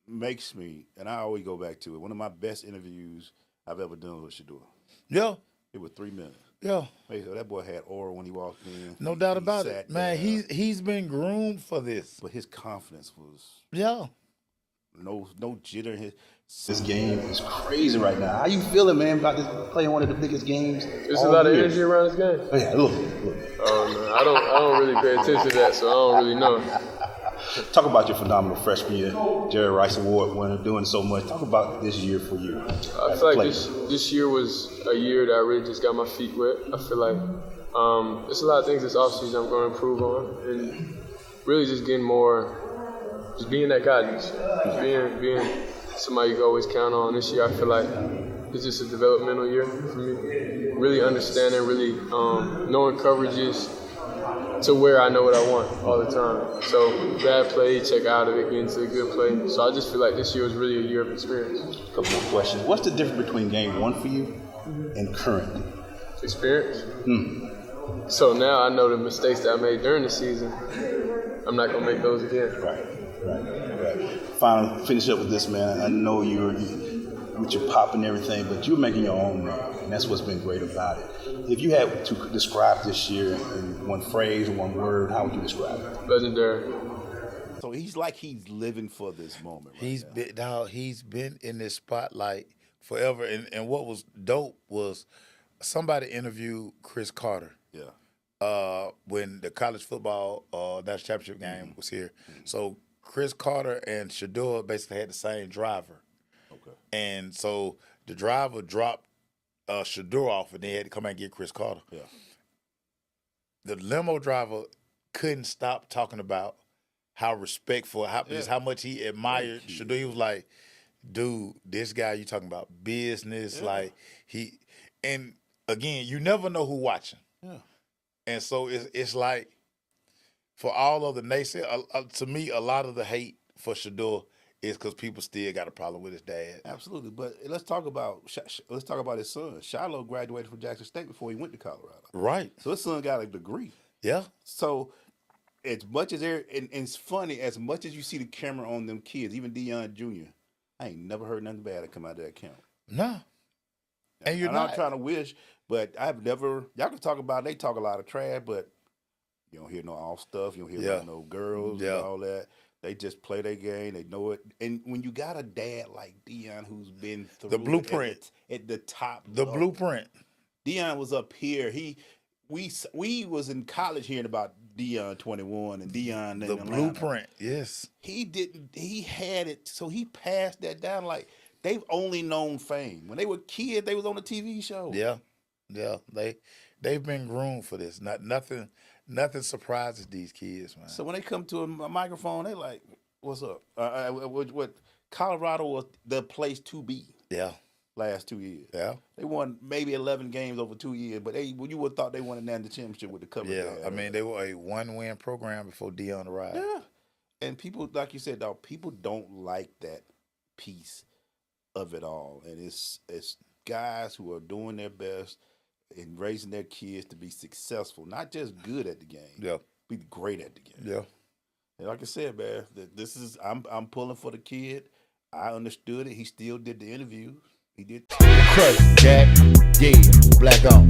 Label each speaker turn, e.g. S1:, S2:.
S1: makes me, and I always go back to it, one of my best interviews I've ever done with Shedeur.
S2: Yeah,
S1: It was 3 minutes.
S2: yeah,
S1: Hey, so that boy had aura when he walked in.
S2: no doubt
S1: He
S2: about it,
S1: sat
S2: man.
S1: there,
S2: He's been groomed for this.
S1: but his confidence was
S2: Yeah,
S1: no jitter.
S3: This game is crazy right now. How you feeling, man, about this playing one of the biggest games?
S4: There's a lot of energy around this game.
S3: Oh, yeah, look.
S4: Oh no, I don't really pay attention to that, so I don't really know.
S3: Talk about your phenomenal freshman year, Jerry Rice Award winner, doing so much. Talk about this year for you.
S4: I feel like this year was a year that I really just got my feet wet. I feel like there's a lot of things this offseason I'm going to improve on, and really just getting more, just being that guy, just being somebody you can always count on. This year I feel like it's just a developmental year for me. Really understanding, really knowing coverages to where I know what I want all the time. So bad play, check out of it, get into a good play. So I just feel like this year was really a year of experience.
S3: A couple more questions. What's the difference between game one for you and current?
S4: Experience. So now I know the mistakes that I made during the season. I'm not gonna make those again.
S3: Right. Finally, finish up with this, man. I know you're with your pop and everything, but you're making your own name, and that's what's been great about it. If you had to describe this year in one phrase or one word, how would you describe it?
S4: Legendary.
S1: So he's like he's living for this moment.
S2: He's been in this spotlight forever. And what was dope was somebody interviewed Chris Carter.
S1: Yeah.
S2: When the college football national championship game was here. So Chris Carter and Shedeur basically had the same driver.
S1: Okay.
S2: And so the driver dropped Shedeur off, and they had to come out and get Chris Carter.
S1: Yeah.
S2: The limo driver couldn't stop talking about how respectful, just how much he admired Shedeur. He was like, dude, this guy, you talking about business, like and again, you never know who watching.
S1: Yeah.
S2: And so it's like, for all of the naysayers, to me, a lot of the hate for Shedeur is because people still got a problem with his dad.
S1: Absolutely, but let's talk about his son. Shiloh graduated from Jackson State before he went to Colorado.
S2: Right.
S1: So his son got a degree.
S2: Yeah.
S1: So as much as and it's funny, as much as you see the camera on them kids, even Deion Jr., I ain't never heard nothing bad that come out of that camp.
S2: Nah. And you're not
S1: trying to wish, but I've never. Y'all can talk about. They talk a lot of trash, but you don't hear no off stuff. You don't hear about no girls and all that. They just play their game. They know it. And when you got a dad like Deion, who's been through
S2: the blueprint
S1: at the top,
S2: blueprint.
S1: Deion was up here. We was in college hearing about Deion 21 and Deion.
S2: The blueprint. Yes.
S1: He didn't. He had it, so he passed that down. Like they've only known fame when they were kids. They was on a TV show.
S2: Yeah. They've been groomed for this. Nothing surprises these kids, man.
S1: So when they come to a microphone, they like, "What's up?" What Colorado was the place to be.
S2: Yeah.
S1: Last 2 years.
S2: Yeah.
S1: They won maybe 11 games over 2 years, but you would have thought they won a national championship with the cover.
S2: Yeah. I mean, they were a one-win program before Deion arrived.
S1: Yeah. And people, like you said, dog, people don't like that piece of it all, and it's guys who are doing their best and raising their kids to be successful, not just good at the game. Be great at the game.
S2: Yeah.
S1: And like I said, man, I'm pulling for the kid. I understood it. He still did the interviews. He did.
S5: Crush, Jack, yeah, black on.